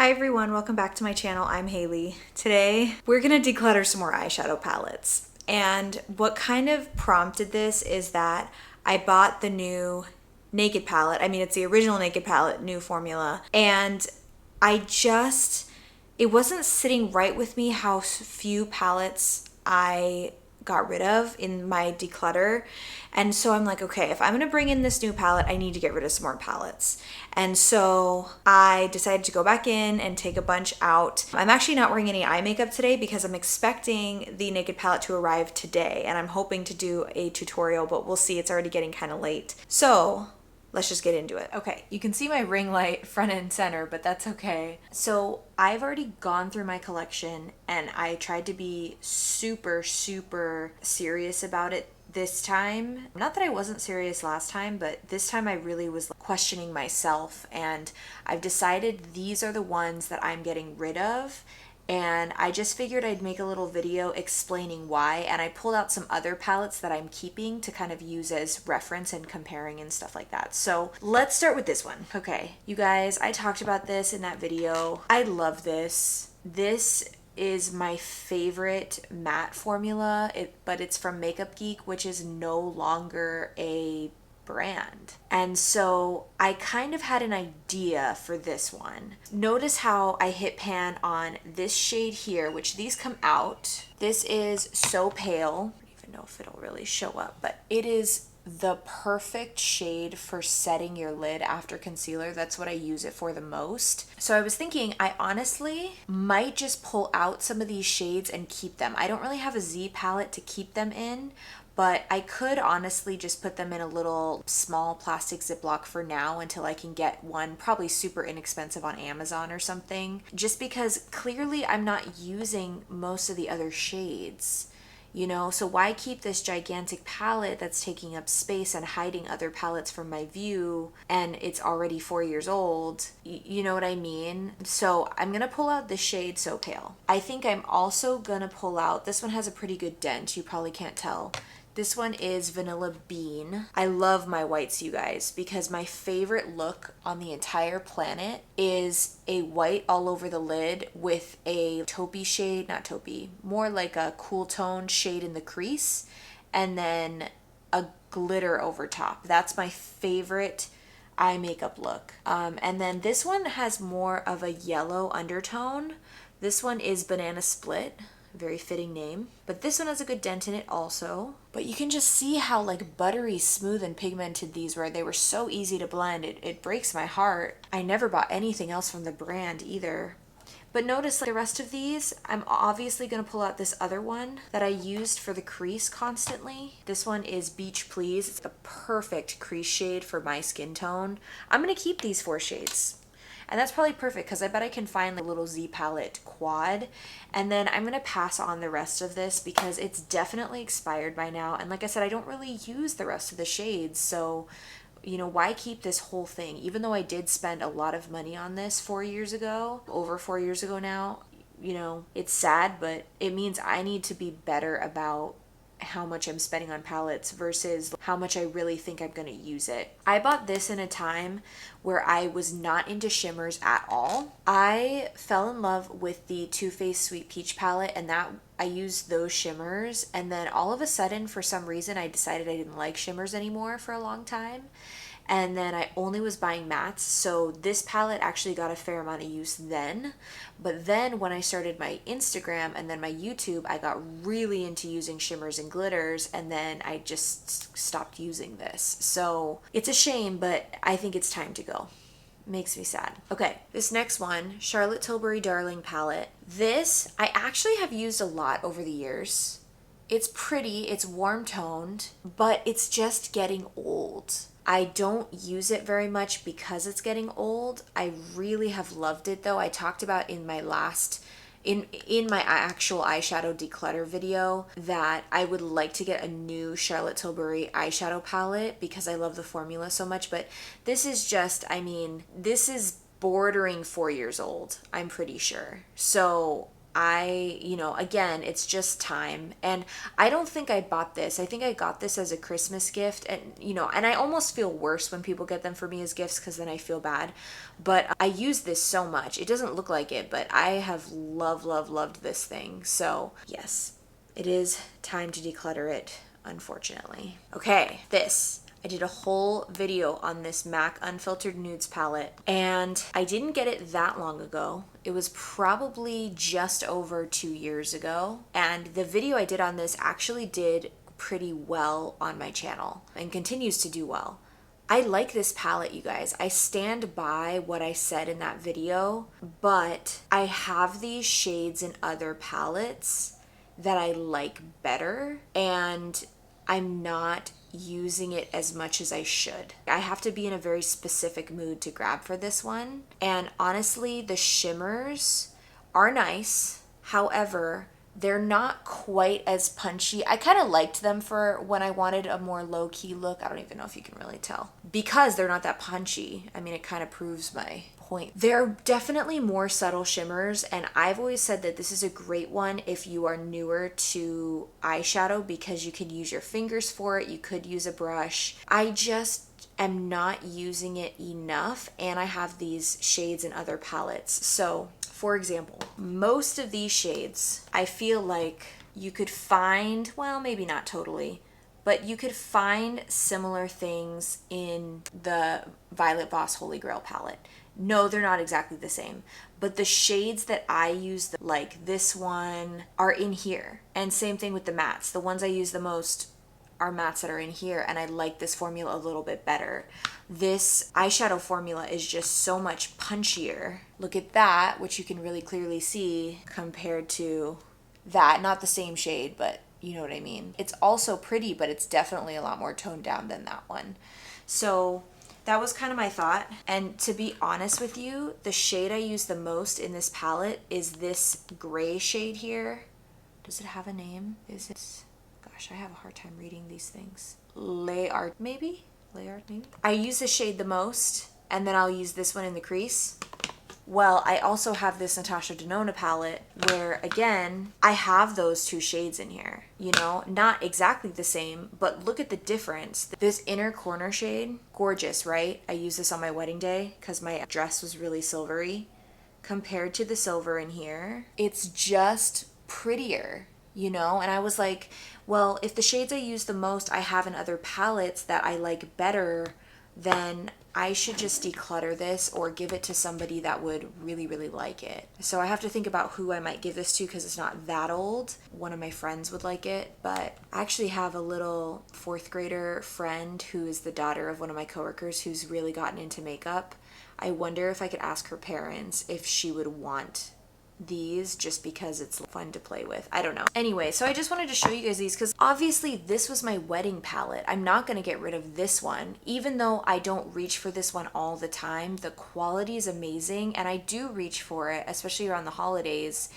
Hi everyone, welcome back to my channel. I'm Haley. Today we're gonna declutter some more eyeshadow palettes. And what kind of prompted this is that I bought the new Naked palette. I mean, it's the original Naked palette, new formula. And it wasn't sitting right with me how few palettes I got rid of in my declutter. And so I'm like, okay, if I'm gonna bring in this new palette, I need to get rid of some more palettes. And so I decided to go back in and take a bunch out. I'm actually not wearing any eye makeup today because I'm expecting the Naked palette to arrive today, and I'm hoping to do a tutorial, but we'll see. It's already getting kind of late. So let's just get into it. Okay, you can see my ring light front and center, but that's okay. So I've already gone through my collection and I tried to be super serious about it this time. Not that I wasn't serious last time, but this time I really was questioning myself, and I've decided these are the ones that I'm getting rid of. And I just figured I'd make a little video explaining why, and I pulled out some other palettes that I'm keeping to kind of use as reference and comparing and stuff like that. So let's start with this one. Okay, you guys, I talked about this in that video. I love this. This is my favorite matte formula, but it's from Makeup Geek, which is no longer a brand. And so I kind of had an idea for this one. Notice how I hit pan on this shade here, which these come out. This is So Pale. I don't even know if it'll really show up, but it is the perfect shade for setting your lid after concealer. That's what I use it for the most. So I was thinking I honestly might just pull out some of these shades and keep them. I don't really have a Z palette to keep them in, but I could honestly just put them in a little small plastic Ziploc for now until I can get one probably super inexpensive on Amazon or something, just because clearly I'm not using most of the other shades. You know, so why keep this gigantic palette that's taking up space and hiding other palettes from my view, and it's already 4 years old? You know what I mean? So I'm gonna pull out the shade So Pale. I think I'm also gonna pull out, this one has a pretty good dent, you probably can't tell. This one is Vanilla Bean. I love my whites, you guys, because my favorite look on the entire planet is a white all over the lid with a taupey shade, not taupey, more like a cool tone shade in the crease, and then a glitter over top. That's my favorite eye makeup look. And then this one has more of a yellow undertone. This one is Banana Split. Very fitting name. But this one has a good dent in it also. But you can just see how like buttery smooth and pigmented these were. They were so easy to blend. It breaks my heart. I never bought anything else from the brand either. But notice like the rest of these, I'm obviously going to pull out this other one that I used for the crease constantly. This one is Beach Please. It's the perfect crease shade for my skin tone. I'm going to keep these 4 shades. And that's probably perfect because I bet I can find like a little Z palette quad. And then I'm going to pass on the rest of this because it's definitely expired by now. And like I said, I don't really use the rest of the shades. So, you know, why keep this whole thing? Even though I did spend a lot of money on this 4 years ago, over 4 years ago now, you know, it's sad, but it means I need to be better about how much I'm spending on palettes versus how much I really think I'm going to use it. I bought this in a time where I was not into shimmers at all. I fell in love with the Too Faced Sweet Peach palette, and that I used those shimmers, and then all of a sudden for some reason I decided I didn't like shimmers anymore for a long time. And then I only was buying mattes, so this palette actually got a fair amount of use then. But then when I started my Instagram and then my YouTube, I got really into using shimmers and glitters, and then I just stopped using this. So it's a shame, but I think it's time to go. Makes me sad. Okay, this next one, Charlotte Tilbury Darling palette. This I actually have used a lot over the years. It's pretty, it's warm toned, but it's just getting old. I don't use it very much because it's getting old. I really have loved it though. I talked about in my last, in my actual eyeshadow declutter video, that I would like to get a new Charlotte Tilbury eyeshadow palette because I love the formula so much. But this is just, I mean, this is bordering 4 years old, I'm pretty sure. So you know, again, it's just time. And I don't think I bought this. I think I got this as a Christmas gift. And, you know, and I almost feel worse when people get them for me as gifts because then I feel bad. But I use this so much. It doesn't look like it, but I have loved this thing. So, yes, it is time to declutter it, unfortunately. Okay, this. I did a whole video on this MAC Unfiltered Nudes palette, and I didn't get it that long ago. It was probably just over 2 years ago, and the video I did on this actually did pretty well on my channel and continues to do well. I like this palette, you guys. I stand by what I said in that video, but I have these shades in other palettes that I like better, and I'm not using it as much as I should. I have to be in a very specific mood to grab for this one. And honestly, the shimmers are nice. However, they're not quite as punchy. I kind of liked them for when I wanted a more low-key look. I don't even know if you can really tell. Because they're not that punchy, I mean, it kind of proves my point. They're definitely more subtle shimmers, and I've always said that this is a great one if you are newer to eyeshadow because you can use your fingers for it. You could use a brush. I just am not using it enough, and I have these shades in other palettes. So, for example, most of these shades, I feel like you could find, well, maybe not totally, but you could find similar things in the Violet Voss Holy Grail palette. No, they're not exactly the same, but the shades that I use, like this one, are in here. And same thing with the mattes. The ones I use the most are mattes that are in here, and I like this formula a little bit better. This eyeshadow formula is just so much punchier. Look at that, which you can really clearly see compared to that. Not the same shade, but you know what I mean. It's also pretty, but it's definitely a lot more toned down than that one. So that was kind of my thought. And to be honest with you, the shade I use the most in this palette is this gray shade here. Does it have a name? Is it? Gosh, I have a hard time reading these things. Layard, maybe? Layard, maybe? I use this shade the most, and then I'll use this one in the crease. Well, I also have this Natasha Denona palette where, again, I have those two shades in here, you know, not exactly the same, but look at the difference. This inner corner shade, gorgeous, right? I used this on my wedding day because my dress was really silvery. Compared to the silver in here, it's just prettier, you know? And I was like, well, if the shades I use the most I have in other palettes that I like better, then I should just declutter this or give it to somebody that would really like it. So I have to think about who I might give this to because it's not that old. One of my friends would like it, but I actually have a little 4th grader friend who is the daughter of one of my coworkers who's really gotten into makeup. I wonder if I could ask her parents if she would want these just because it's fun to play with. I don't know. Anyway, so I just wanted to show you guys these because obviously this was my wedding palette. I'm not going to get rid of this one. Even though I don't reach for this one all the time, the quality is amazing and I do reach for it, especially around the holidays.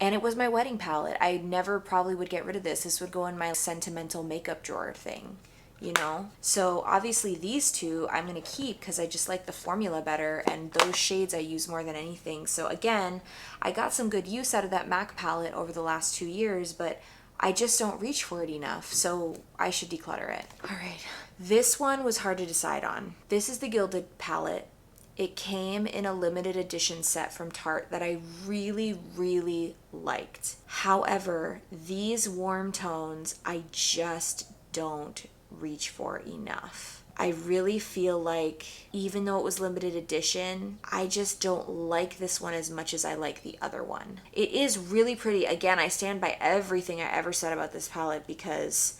And it was my wedding palette. I never probably would get rid of this. This would go in my sentimental makeup drawer thing, you know? So obviously these two I'm going to keep because I just like the formula better and those shades I use more than anything. So again, I got some good use out of that MAC palette over the last 2 years, but I just don't reach for it enough. So I should declutter it. All right. This one was hard to decide on. This is the Gilded palette. It came in a limited edition set from Tarte that I really liked. However, these warm tones I just don't reach for enough. I really feel like even though it was limited edition, I just don't like this one as much as I like the other one. It is really pretty. Again, I stand by everything I ever said about this palette because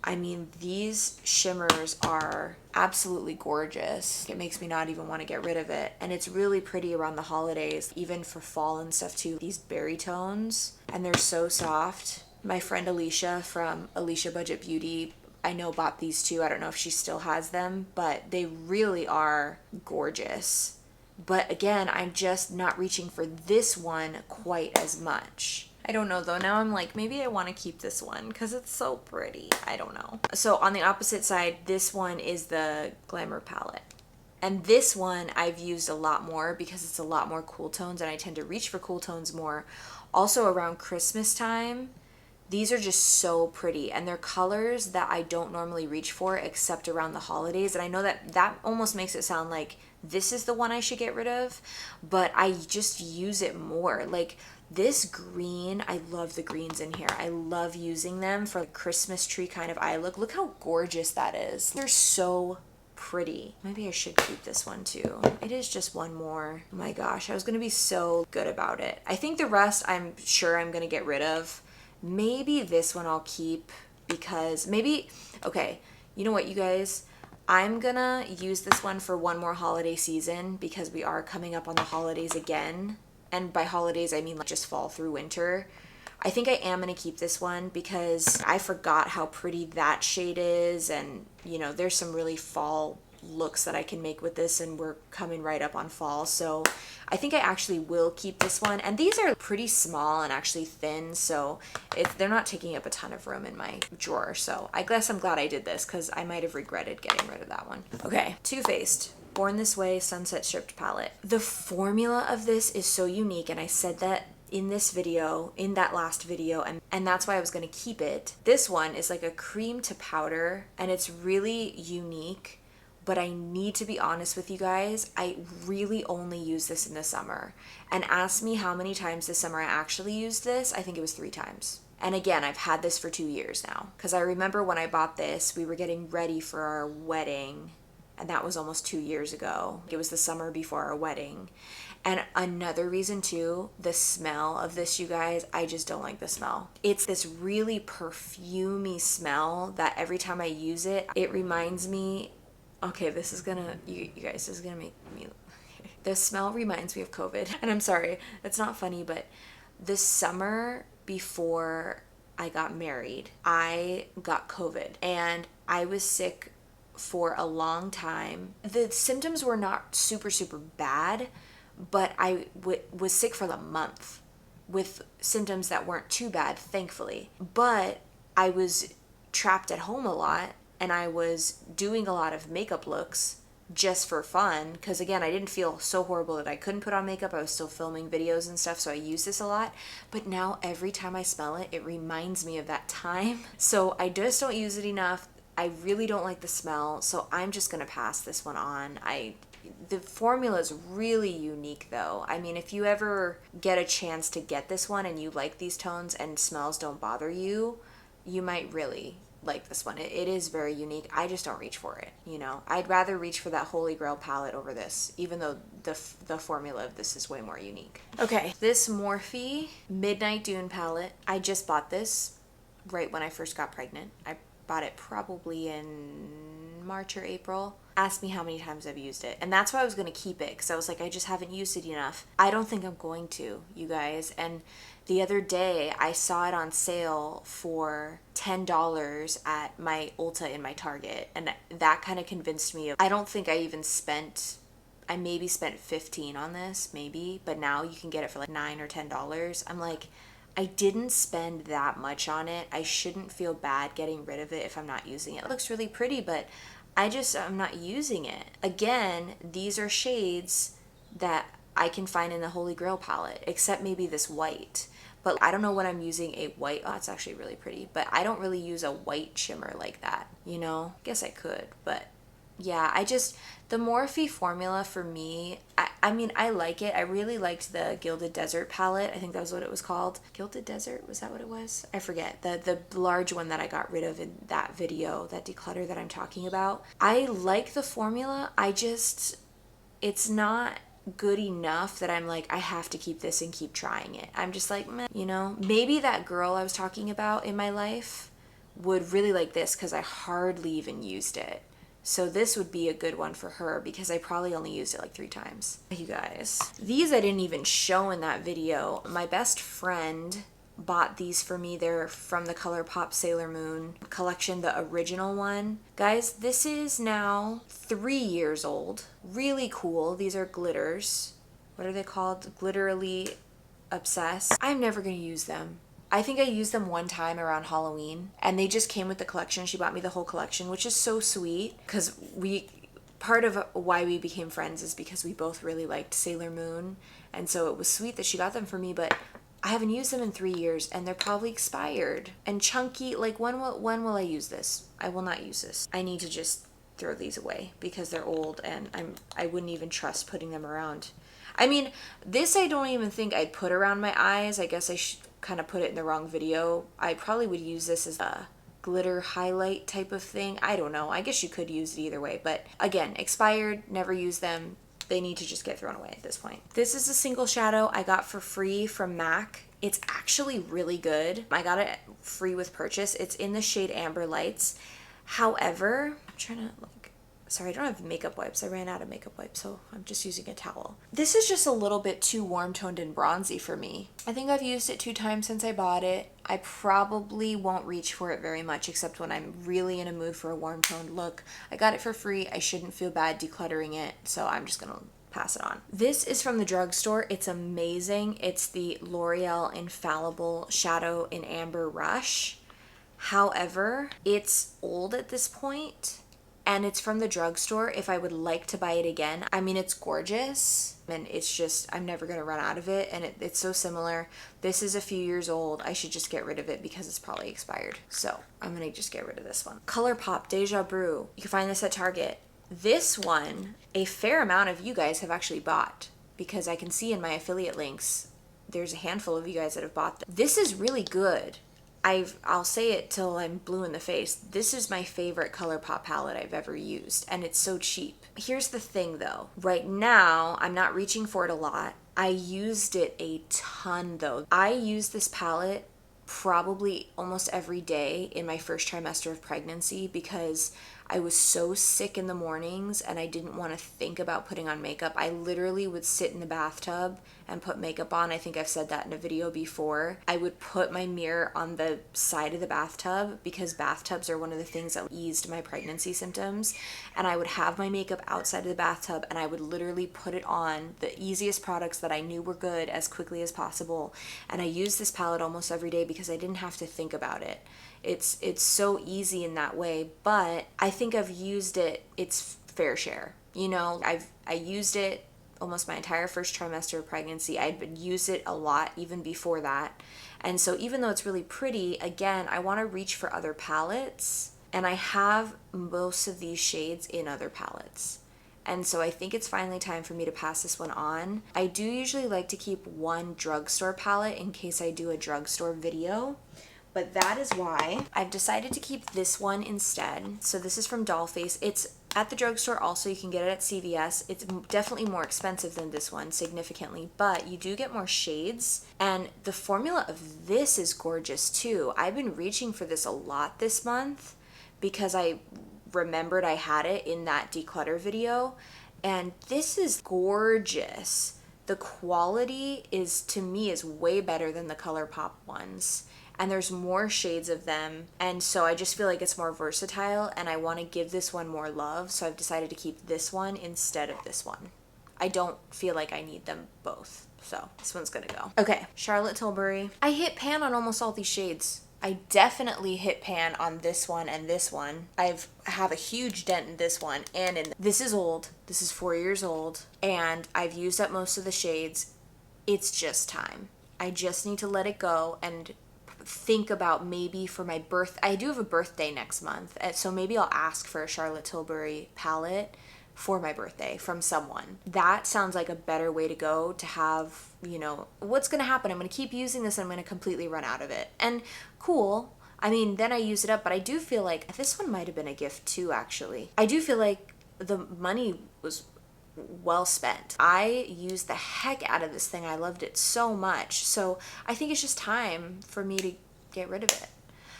I mean, these shimmers are absolutely gorgeous. It makes me not even want to get rid of it. And it's really pretty around the holidays, even for fall and stuff too. These berry tones, and they're so soft. My friend Alicia from Alicia Budget Beauty, I know, bought these too. I don't know if she still has them, but they really are gorgeous. But again, I'm just not reaching for this one quite as much. I don't know though. Now I'm like, maybe I want to keep this one because it's so pretty. I don't know. So on the opposite side, this one is the Glamour palette. And this one I've used a lot more because it's a lot more cool tones and I tend to reach for cool tones more. Also around Christmas time, these are just so pretty and they're colors that I don't normally reach for except around the holidays. And I know that that almost makes it sound like this is the one I should get rid of, but I just use it more. Like this green, I love the greens in here. I love using them for a Christmas tree kind of eye look. Look how gorgeous that is. They're so pretty. Maybe I should keep this one too. It is just one more. Oh my gosh, I was gonna be so good about it. I think the rest I'm sure I'm gonna get rid of. Maybe this one I'll keep because maybe, okay, you know what you guys, I'm gonna use this one for one more holiday season because we are coming up on the holidays again. And by holidays, I mean like just fall through winter. I think I am going to keep this one because I forgot how pretty that shade is. And, you know, there's some really fall looks that I can make with this and we're coming right up on fall. So I think I actually will keep this one. And these are pretty small and actually thin. So they're not taking up a ton of room in my drawer. So I guess I'm glad I did this because I might have regretted getting rid of that one. Okay, Too Faced. Born This Way Sunset Stripped Palette. The formula of this is so unique, and I said that in this video, in that last video, and that's why I was going to keep it. This one is like a cream to powder, and it's really unique, but I need to be honest with you guys, I really only use this in the summer. And ask me how many times this summer I actually used this. I think it was 3 times. And again, I've had this for 2 years now, because I remember when I bought this, we were getting ready for our wedding. And that was almost 2 years ago. It was the summer before our wedding. And another reason too, the smell of this, you guys, I just don't like the smell. It's this really perfumey smell that every time I use it, it reminds me, okay, this is gonna, you guys, this is gonna make me, the smell reminds me of COVID. And I'm sorry, that's not funny, but the summer before I got married, I got COVID and I was sick for a long time. The symptoms were not super bad, but I was sick for a month with symptoms that weren't too bad, thankfully. But I was trapped at home a lot and I was doing a lot of makeup looks just for fun because again, I didn't feel so horrible that I couldn't put on makeup. I was still filming videos and stuff, so I use this a lot. But now every time I smell it, it reminds me of that time. So I just don't use it enough. I really don't like the smell, so I'm just gonna pass this one on. The formula is really unique though. I mean, if you ever get a chance to get this one and you like these tones and smells don't bother you, you might really like this one. It is very unique. I just don't reach for it, you know. I'd rather reach for that Holy Grail palette over this, even though the formula of this is way more unique. Okay, this Morphe Midnight Dune palette, I just bought this right when I first got pregnant. I bought it probably in March or April. Ask me how many times I've used it. And that's why I was going to keep it because I was like, I just haven't used it enough. I don't think I'm going to, you guys. And the other day I saw it on sale for $10 at my Ulta in my Target. And that kind of convinced me. I don't think I even I maybe spent $15 on this, maybe. But now you can get it for like $9 or $10. I'm like, I didn't spend that much on it. I shouldn't feel bad getting rid of it if I'm not using it. It looks really pretty, but I'm not using it. Again, these are shades that I can find in the Holy Grail palette, except maybe this white. But I don't know when I'm using a white, oh, it's actually really pretty, but I don't really use a white shimmer like that, you know? Guess I could, but yeah, the Morphe formula for me, I mean, I like it. I really liked the Gilded Desert palette. I think that was what it was called. Gilded Desert, was that what it was? I forget. The large one that I got rid of in that video, that declutter that I'm talking about. I like the formula. It's not good enough that I'm like, I have to keep this and keep trying it. I'm just like, meh, you know? Maybe that girl I was talking about in my life would really like this because I hardly even used it. So this would be a good one for her because I probably only used it like 3 times. You guys, these I didn't even show in that video. My best friend bought these for me. They're from the ColourPop Sailor Moon collection, the original one. Guys, this is now 3 years old. Really cool. These are glitters. What are they called? Glitterily Obsessed. I'm never gonna use them. I think I used them one time around Halloween and they just came with the collection. She bought me the whole collection, which is so sweet because part of why we became friends is because we both really liked Sailor Moon, and so it was sweet that she got them for me, but I haven't used them in 3 years and they're probably expired and chunky. Like when will I use this? I will not use this. I need to just throw these away because they're old and I wouldn't even trust putting them around. I mean, this I don't even think I'd put around my eyes. I guess I should kind of put it in the wrong video. I probably would use this as a glitter highlight type of thing. I don't know. I guess you could use it either way, but again, expired, never use them. They need to just get thrown away at this point. This is a single shadow I got for free from MAC. It's actually really good. I got it free with purchase. It's in the shade Amber Lights. However, I'm trying to sorry, I don't have makeup wipes. I ran out of makeup wipes, so I'm just using a towel. This is just a little bit too warm toned and bronzy for me. I think I've used it 2 times since I bought it. I probably won't reach for it very much except when I'm really in a mood for a warm toned look. I got it for free. I shouldn't feel bad decluttering it, so I'm just gonna pass it on. This is from the drugstore. It's amazing. It's the L'Oreal Infallible Shadow in Amber Rush. However, it's old at this point, and it's from the drugstore. If I would like to buy it again, I mean, it's gorgeous and it's just, I'm never gonna run out of it, and it's so similar. This is a few years old. I should just get rid of it because it's probably expired. So I'm gonna just get rid of this one. ColourPop Deja Brew. You can find this at Target. This one, a fair amount of you guys have actually bought because I can see in my affiliate links, there's a handful of you guys that have bought them. This is really good. I'll say it till I'm blue in the face. This is my favorite ColourPop palette I've ever used, and it's so cheap. Here's the thing though. Right now, I'm not reaching for it a lot. I used it a ton though. I used this palette probably almost every day in my first trimester of pregnancy because I was so sick in the mornings and I didn't want to think about putting on makeup. I literally would sit in the bathtub and put makeup on. I think I've said that in a video before. I would put my mirror on the side of the bathtub because bathtubs are one of the things that eased my pregnancy symptoms. And I would have my makeup outside of the bathtub and I would literally put it on the easiest products that I knew were good as quickly as possible. And I used this palette almost every day because I didn't have to think about it. It's so easy in that way, but I think I've used it its fair share. You know, I used it almost my entire first trimester of pregnancy. I'd used it a lot even before that. And so even though it's really pretty, again, I want to reach for other palettes, and I have most of these shades in other palettes. And so I think it's finally time for me to pass this one on. I do usually like to keep one drugstore palette in case I do a drugstore video. But that is why I've decided to keep this one instead. So this is from Dollface. It's at the drugstore also. You can get it at CVS. It's definitely more expensive than this one, significantly, but you do get more shades. And the formula of this is gorgeous too. I've been reaching for this a lot this month because I remembered I had it in that declutter video. And this is gorgeous. The quality is, to me, is way better than the ColourPop ones. And there's more shades of them, and so I just feel like it's more versatile and I want to give this one more love, so I've decided to keep this one instead of this one. I don't feel like I need them both, so this one's gonna go. Okay, Charlotte Tilbury. I hit pan on almost all these shades. I definitely hit pan on this one and this one. I have a huge dent in this one and in this is old. This is 4 years old and I've used up most of the shades. It's just time. I just need to let it go and think about maybe for my I do have a birthday next month, so maybe I'll ask for a Charlotte Tilbury palette for my birthday from someone. That sounds like a better way to go, to have, you know, what's gonna happen? I'm gonna keep using this and I'm gonna completely run out of it. And cool, I mean, then I use it up, but I do feel like this one might have been a gift too, actually. I do feel like the money was well spent. I used the heck out of this thing. I loved it so much. So I think it's just time for me to get rid of it.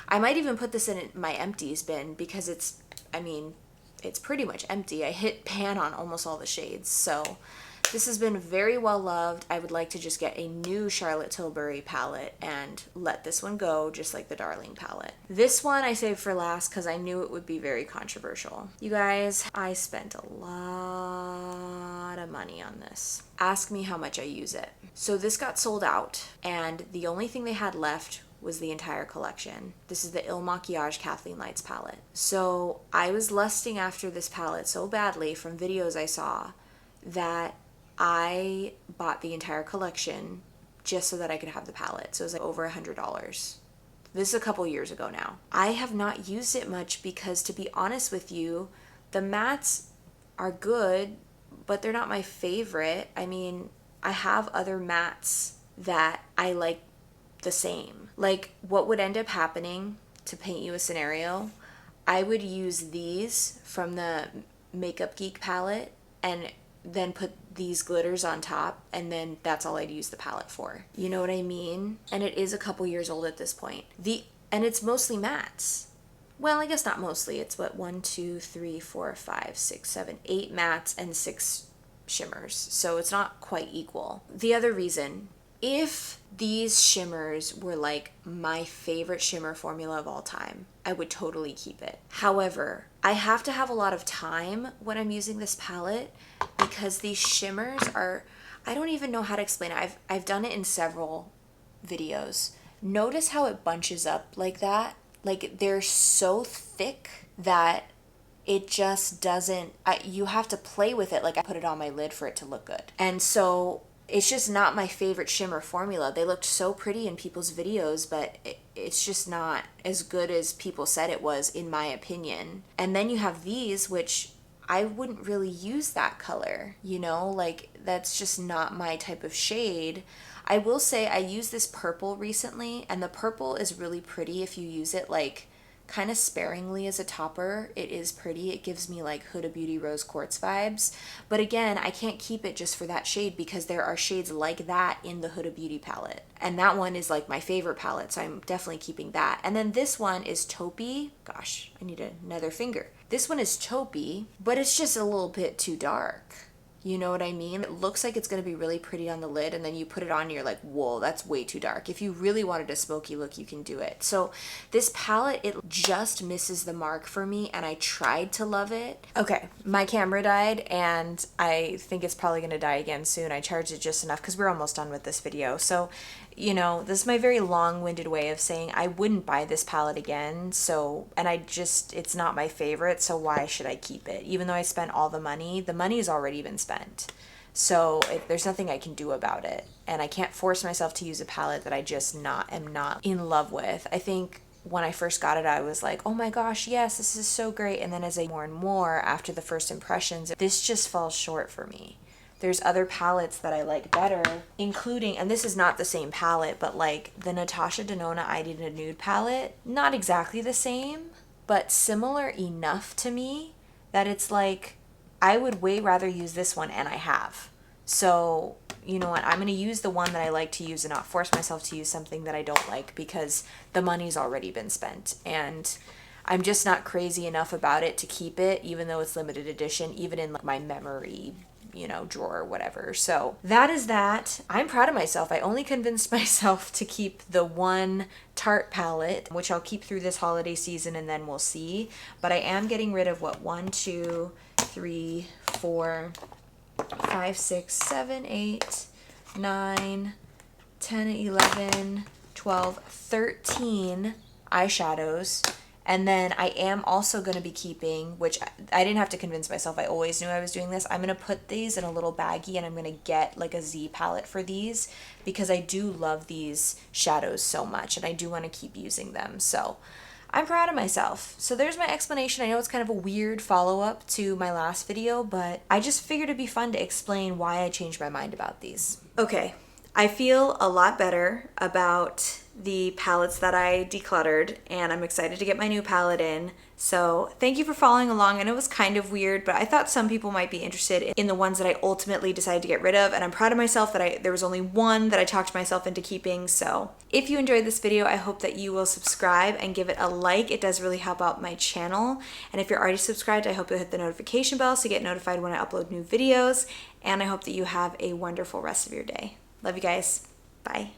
I might even put this in my empties bin because it's, I mean, it's pretty much empty. I hit pan on almost all the shades. So this has been very well loved. I would like to just get a new Charlotte Tilbury palette and let this one go, just like the Darling palette. This one I saved for last because I knew it would be very controversial. You guys, I spent a lot of money on this. Ask me how much I use it. So this got sold out and the only thing they had left was the entire collection. This is the Il Makiage Kathleen Lights palette. So I was lusting after this palette so badly from videos I saw that I bought the entire collection just so that I could have the palette. So it was like over $100. This is a couple years ago now. I have not used it much because, to be honest with you, the mattes are good, but they're not my favorite. I mean, I have other mattes that I like the same. Like, what would end up happening, to paint you a scenario, I would use these from the Makeup Geek palette and then put these glitters on top, and then that's all I'd use the palette for. You know what I mean? And it is a couple years old at this point. And it's mostly mattes. Well, I guess not mostly. It's what, 1, 2, 3, 4, 5, 6, 7, 8 mattes and 6 shimmers. So it's not quite equal. The other reason, if these shimmers were like my favorite shimmer formula of all time, I would totally keep it. However, I have to have a lot of time when I'm using this palette because these shimmers are, I don't even know how to explain it. I've done it in several videos. Notice how it bunches up like that? Like, they're so thick that it just doesn't, you have to play with it. Like, I put it on my lid for it to look good. And so it's just not my favorite shimmer formula. They looked so pretty in people's videos, but it's just not as good as people said it was, in my opinion. And then you have these, which I wouldn't really use that color, you know, like that's just not my type of shade. I will say I used this purple recently, and the purple is really pretty if you use it like kind of sparingly as a topper. It is pretty. It gives me like Huda Beauty Rose Quartz vibes. But again, I can't keep it just for that shade because there are shades like that in the Huda Beauty palette. And that one is like my favorite palette, so I'm definitely keeping that. And then this one is taupey. Gosh, I need another finger. This one is taupey, but it's just a little bit too dark. You know what I mean? It looks like it's going to be really pretty on the lid, and then you put it on and you're like, whoa, that's way too dark. If you really wanted a smoky look, you can do it. So this palette, it just misses the mark for me, and I tried to love it. Okay, my camera died, and I think it's probably going to die again soon. I charged it just enough because we're almost done with this video. So, you know, this is my very long-winded way of saying I wouldn't buy this palette again. So, and it's not my favorite, so why should I keep it? Even though I spent all the money's already been spent. So there's nothing I can do about it. And I can't force myself to use a palette that I just am not in love with. I think when I first got it, I was like, oh my gosh, yes, this is so great. And then as I more and more after the first impressions, this just falls short for me. There's other palettes that I like better, including, and this is not the same palette, but like the Natasha Denona I Did a Nude palette. Not exactly the same, but similar enough to me that it's like, I would way rather use this one, and I have. So, you know what, I'm going to use the one that I like to use and not force myself to use something that I don't like because the money's already been spent. And I'm just not crazy enough about it to keep it, even though it's limited edition, even in like my memory, you know, drawer or whatever. So that is that. I'm proud of myself. I only convinced myself to keep the one Tarte palette, which I'll keep through this holiday season, and then we'll see. But I am getting rid of what, 1, 2, 3, 4, 5, 6, 7, 8, 9, 10, 11, 12, 13 eyeshadows. And then I am also going to be keeping, which I didn't have to convince myself, I always knew I was doing this. I'm going to put these in a little baggie, and I'm going to get like a Z palette for these because I do love these shadows so much, and I do want to keep using them. So I'm proud of myself. So there's my explanation. I know it's kind of a weird follow-up to my last video, but I just figured it'd be fun to explain why I changed my mind about these. Okay, I feel a lot better about the palettes that I decluttered, and I'm excited to get my new palette in. So thank you for following along. I know it was kind of weird, but I thought some people might be interested in the ones that I ultimately decided to get rid of, and I'm proud of myself that there was only one that I talked myself into keeping. So if you enjoyed this video, I hope that you will subscribe and give it a like. It does really help out my channel. And if you're already subscribed, I hope you'll hit the notification bell so you get notified when I upload new videos. And I hope that you have a wonderful rest of your day. Love you guys. Bye.